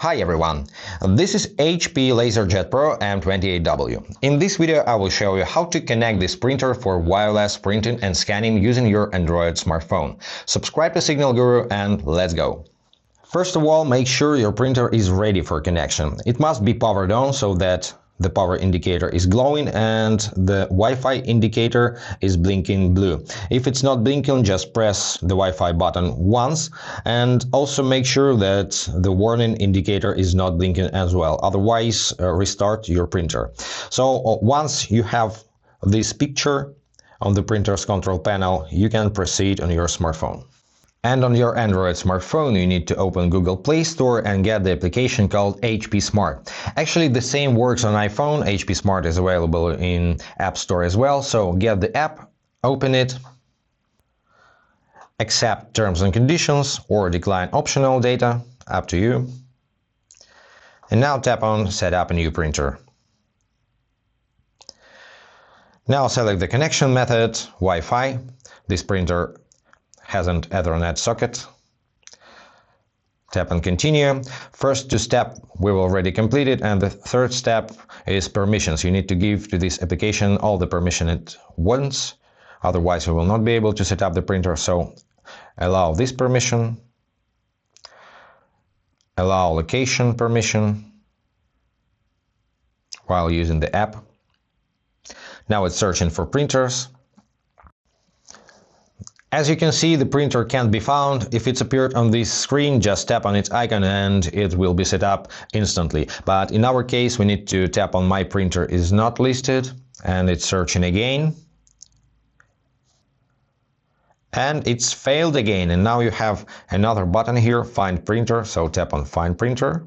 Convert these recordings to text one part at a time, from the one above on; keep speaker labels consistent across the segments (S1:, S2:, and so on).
S1: Hi everyone, this is HP LaserJet Pro M28w. In this video I will show you how to connect this printer for wireless printing and scanning using your Android smartphone. Subscribe to Signal Guru and let's go! First of all, make sure your printer is ready for connection. It must be powered on so that the power indicator is glowing and the Wi-Fi indicator is blinking blue. If it's not blinking, just press the Wi-Fi button once, and also make sure that the warning indicator is not blinking as well. Otherwise, restart your printer. So once you have this picture on the printer's control panel, you can proceed on your smartphone. And on your Android smartphone, you need to open Google Play Store and get the application called HP Smart. Actually, the same works on iPhone. HP Smart is available in App Store as well. So get the app, open it, accept terms and conditions or decline optional data, up to you. And now tap on Set up a new printer. Now select the connection method, Wi-Fi. This printer has an Ethernet socket. Tap on Continue. First two steps we've already completed, and the third step is permissions. You need to give to this application all the permission it wants, otherwise you will not be able to set up the printer. So allow this permission, allow location permission while using the app. Now it's searching for printers. As you can see, the printer can't be found. If it's appeared on this screen, just tap on its icon and it will be set up instantly. But in our case, we need to tap on My printer is not listed, and it's searching again. And it's failed again, and now you have another button here, Find Printer, so tap on Find Printer.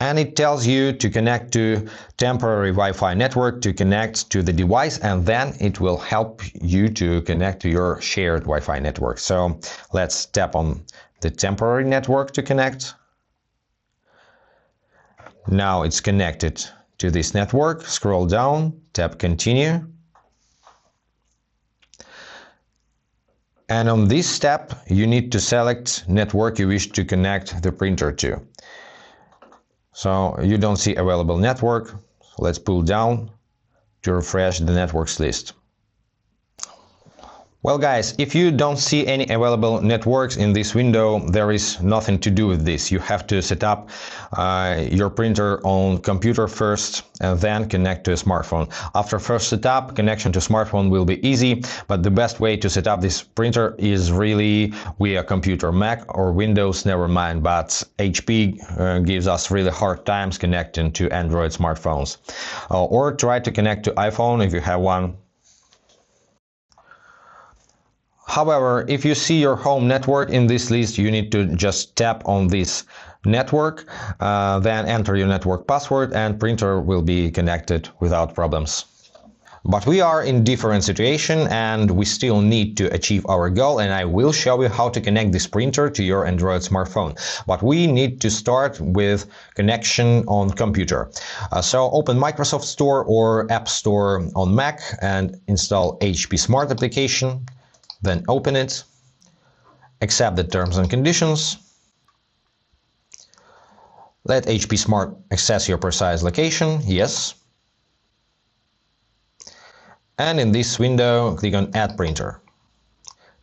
S1: And it tells you to connect to temporary Wi-Fi network to connect to the device, and then it will help you to connect to your shared Wi-Fi network. So let's tap on the temporary network to connect. Now it's connected to this network. Scroll down, tap Continue. And on this step, you need to select network you wish to connect the printer to. So you don't see available network. Let's pull down to refresh the networks list. Well guys, if you don't see any available networks in this window, there is nothing to do with this. You have to set up your printer on computer first and then connect to a smartphone. After first setup, connection to smartphone will be easy, but the best way to set up this printer is really via computer, Mac or Windows, never mind, but HP gives us really hard times connecting to Android smartphones. Or try to connect to iPhone if you have one. However, if you see your home network in this list, you need to just tap on this network, then enter your network password, and printer will be connected without problems. But we are in different situation and we still need to achieve our goal, and I will show you how to connect this printer to your Android smartphone. But we need to start with connection on computer. So open Microsoft Store or App Store on Mac and install HP Smart application. Then open it, accept the terms and conditions, let HP Smart access your precise location, yes. And in this window, click on Add Printer.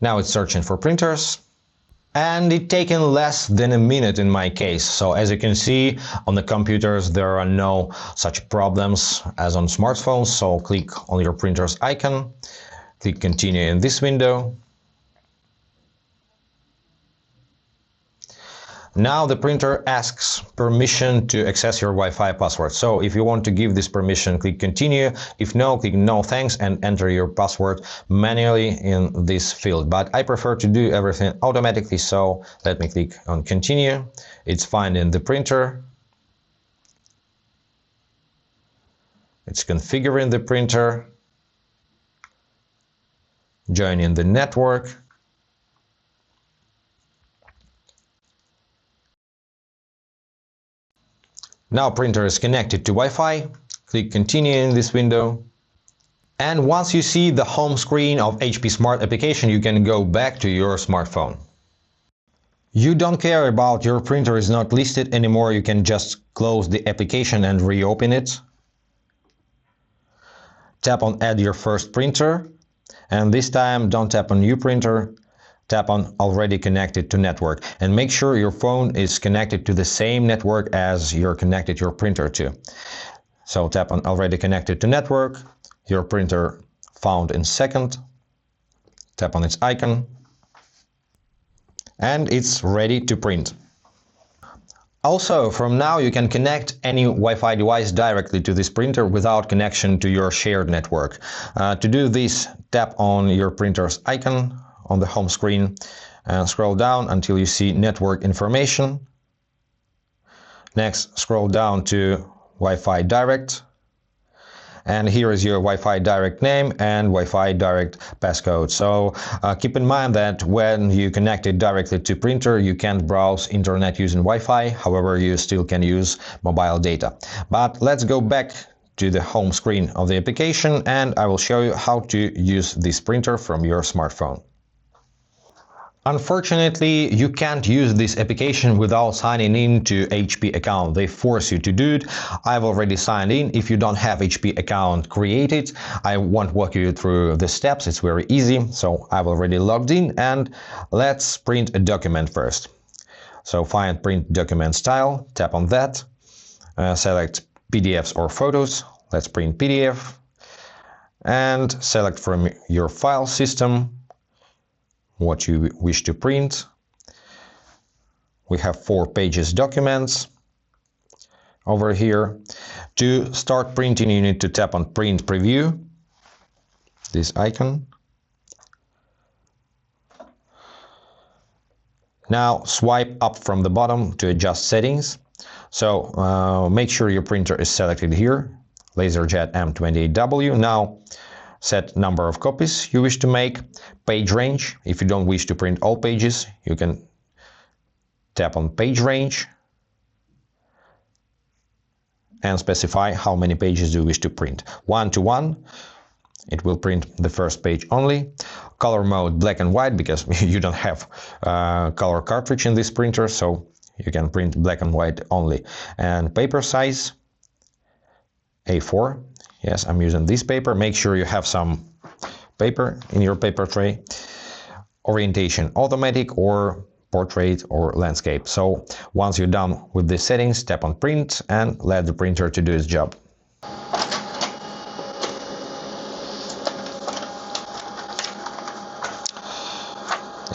S1: Now it's searching for printers, and it's taken less than a minute in my case. So as you can see, on the computers there are no such problems as on smartphones. So click on your printer's icon. Click Continue in this window. Now the printer asks permission to access your Wi-Fi password. So if you want to give this permission, click Continue. If no, click No Thanks and enter your password manually in this field. But I prefer to do everything automatically, so let me click on Continue. It's finding the printer. It's configuring the printer. Joining the network. Now printer is connected to Wi-Fi. Click Continue in this window. And once you see the home screen of HP Smart application, you can go back to your smartphone. You don't care about your printer is not listed anymore, you can just close the application and reopen it. Tap on Add your first printer, and this time don't tap on New printer, tap on Already connected to network, and make sure your phone is connected to the same network as you're connected your printer to. So tap on Already connected to network, your printer found in second, tap on its icon, and it's ready to print. Also, from now you can connect any Wi-Fi device directly to this printer without connection to your shared network. To do this, tap on your printer's icon on the home screen and scroll down until you see network information. Next, scroll down to Wi-Fi Direct. And here is your Wi-Fi Direct name and Wi-Fi Direct passcode. So keep in mind that when you connect it directly to printer, you can't browse internet using Wi-Fi. However, you still can use mobile data. But let's go back to the home screen of the application, and I will show you how to use this printer from your smartphone. Unfortunately, you can't use this application without signing in to HP account. They force you to do it. I've already signed in. If you don't have HP account created, I won't walk you through the steps. It's very easy. So I've already logged in, and let's print a document first. So find Print Document Style, tap on that, select PDFs or photos. Let's print PDF, and select from your file system what you wish to print. We have 4 pages documents over here. To start printing, you need to tap on Print Preview, this icon. Now swipe up from the bottom to adjust settings. So make sure your printer is selected here, LaserJet M28w. Now set number of copies you wish to make, page range. If you don't wish to print all pages, you can tap on page range and specify how many pages you wish to print. 1 to 1, it will print the first page only. Color mode black and white, because you don't have color cartridge in this printer, so you can print black and white only. And paper size A4. Yes, I'm using this paper. Make sure you have some paper in your paper tray. Orientation automatic or portrait or landscape. So once you're done with the settings, tap on print and let the printer to do its job.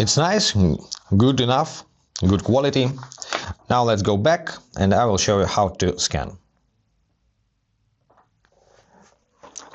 S1: It's nice, good enough, good quality. Now let's go back and I will show you how to scan.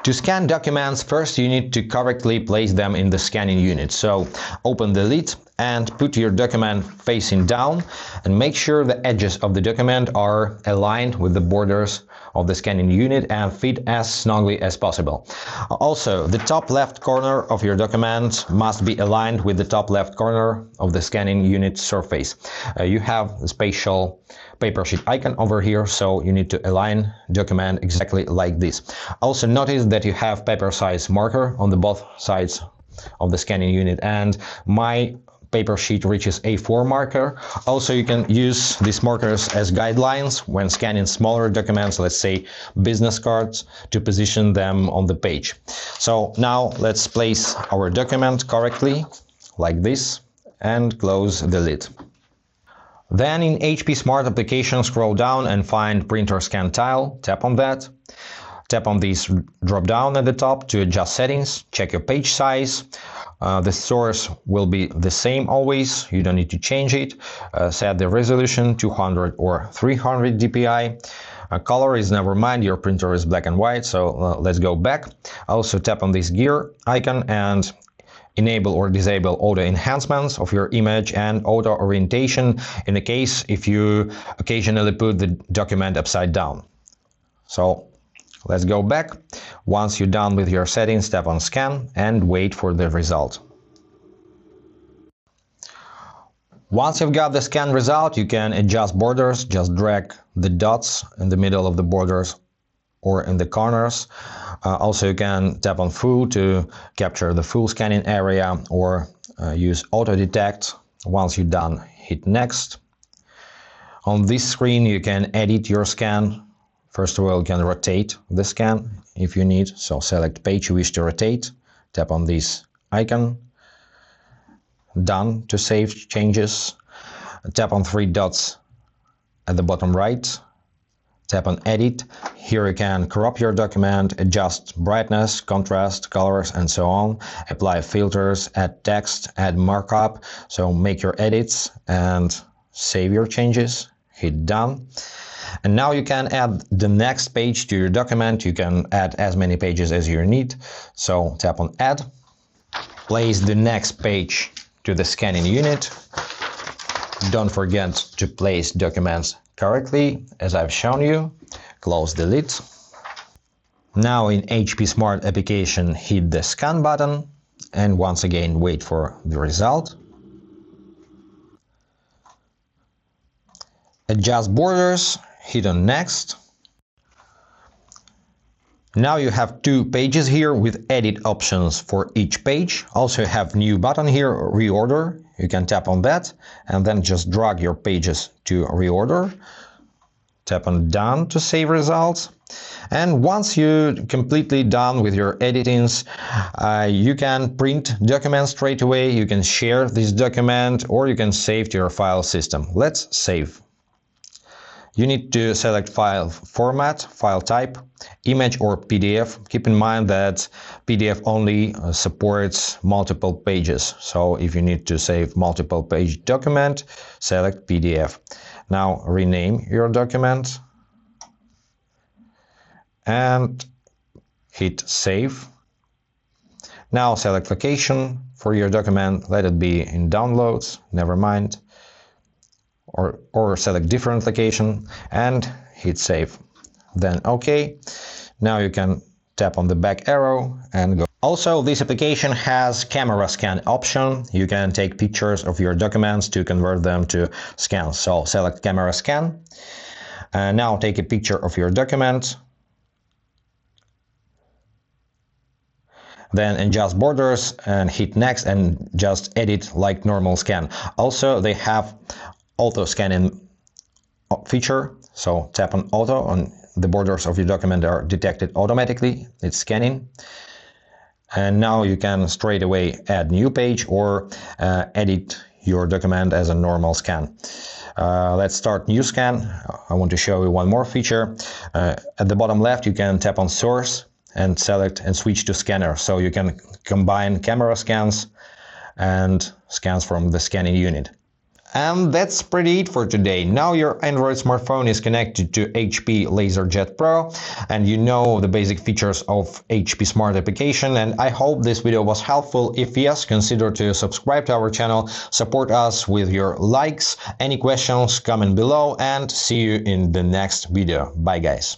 S1: To scan documents, first you need to correctly place them in the scanning unit. So open the lid and put your document facing down and make sure the edges of the document are aligned with the borders of the scanning unit and fit as snugly as possible. Also, the top left corner of your document must be aligned with the top left corner of the scanning unit surface. You have a spatial paper sheet icon over here, so you need to align document exactly like this. Also notice that you have paper size marker on the both sides of the scanning unit, and my paper sheet reaches A4 marker. Also, you can use these markers as guidelines when scanning smaller documents, let's say business cards, to position them on the page. So now let's place our document correctly, like this, and close the lid. Then in HP Smart Application, scroll down and find Printer Scan tile, tap on that. Tap on this drop down at the top to adjust settings, check your page size. The source will be the same always, you don't need to change it. Set the resolution 200 or 300 dpi. Color is never mind, your printer is black and white, so let's go back. Also tap on this gear icon and enable or disable auto enhancements of your image and auto orientation in the case if you occasionally put the document upside down. So let's go back. Once you're done with your settings, tap on scan and wait for the result. Once you've got the scan result, you can adjust borders. Just drag the dots in the middle of the borders or in the corners. Also, you can tap on full to capture the full scanning area or use auto detect once you're done hit next. On this screen you can edit your scan. First of all, you can rotate the scan if you need. So select page you wish to rotate, tap on this icon, done to save changes. Tap on three dots at the bottom right, tap on edit. Here you can crop your document, adjust brightness, contrast, colors, and so on. Apply filters, add text, add markup. So make your edits and save your changes. Hit done. And now you can add the next page to your document. You can add as many pages as you need. So tap on add. Place the next page to the scanning unit. Don't forget to place documents correctly, as I've shown you. Close the lid. Now in HP Smart application, hit the scan button and once again wait for the result. Adjust borders, hit on next. Now you have two pages here with edit options for each page. Also you have new button here, reorder. You can tap on that and then just drag your pages to reorder. Tap on done to save results. And once you're completely done with your editings, you can print documents straight away. You can share this document or you can save to your file system. Let's save. You need to select file format, file type, image or PDF. Keep in mind that PDF only supports multiple pages. So if you need to save multiple page document, select PDF. Now rename your document and hit save. Now select location for your document. Let it be in downloads, never mind. Or select different location and hit save. Then OK. Now you can tap on the back arrow and go. Also, this application has camera scan option. You can take pictures of your documents to convert them to scans. So select camera scan. Now take a picture of your document. Then adjust borders and hit next and just edit like normal scan. Also, they have auto scanning feature, so tap on auto on the borders of your document are detected automatically. It's scanning, and now you can straight away add new page or edit your document as a normal scan. Let's start new scan. I want to show you one more feature. At the bottom left you can tap on source and select and switch to scanner, so you can combine camera scans and scans from the scanning unit. And that's pretty it for today. Now your Android smartphone is connected to HP LaserJet Pro and you know the basic features of HP Smart application, and I hope this video was helpful. If yes, consider to subscribe to our channel, support us with your likes. Any questions, comment below, and see you in the next video. Bye guys.